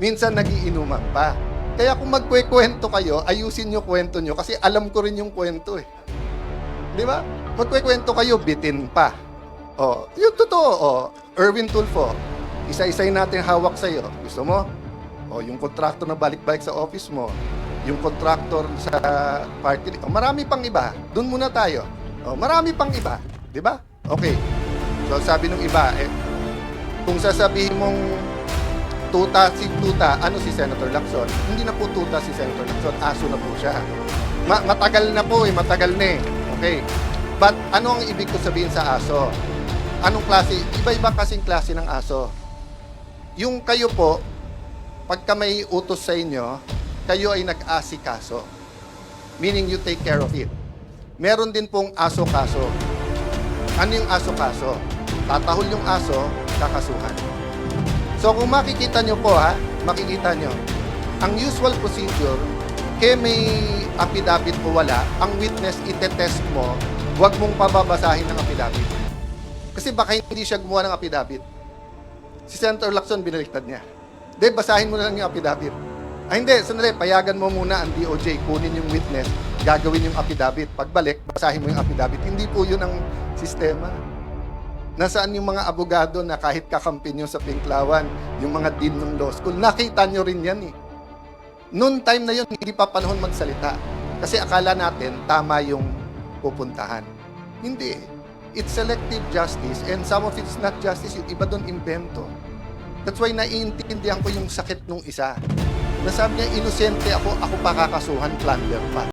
minsan nagiinuman pa. Kaya kung magkwekwento kayo, ayusin nyo kwento nyo kasi alam ko rin yung kwento eh. Di ba? Magkwekwento kayo, bitin pa. O, yung totoo, Erwin Tulfo, isa-isay natin hawak sa'yo. Gusto mo? O, yung kontraktor na balik-balik sa office mo, yung kontraktor sa party, marami pang iba. Doon muna tayo. O, marami pang iba. Di ba? Okay. So, sabi nung iba, kung sasabihin mong tuta, ano si Senator Lacson? Hindi na po tuta si Senator Lacson, aso na po siya. Matagal na po matagal na eh. Okay. But ano ang ibig ko sabihin sa aso? Anong klase? Iba-iba kasing klase ng aso. Yung kayo po, pagka may utos sa inyo, kayo ay nag-asikaso. Meaning you take care of it. Meron din pong aso-kaso. Ano yung aso-kaso? Tatahol yung aso, kakasuhan. So kung makikita nyo po makikita nyo, ang usual procedure, kaya may affidavit o wala, ang witness itetest mo, huwag mong pababasahin ng affidavit. Kasi baka hindi siya gumawa ng affidavit. Si Senator Lacson, binaliktad niya. Hindi, basahin mo na lang yung affidavit. Hindi, sandali, payagan mo muna ang DOJ, kunin yung witness, gagawin yung affidavit. Pagbalik, basahin mo yung affidavit. Hindi po yun ang sistema. Nasaan yung mga abogado na kahit kakampi nyo sa Pinklawan, yung mga dean ng law school, nakita nyo rin yan eh. Noon time na yun, hindi pa panahon magsalita. Kasi akala natin, tama yung pupuntahan. Hindi. It's selective justice and some of it's not justice, yung iba doon invento. That's why naiintindihan ko yung sakit nung isa. Nasabi niya, inosente ako pa kakasuhan, plunder pa.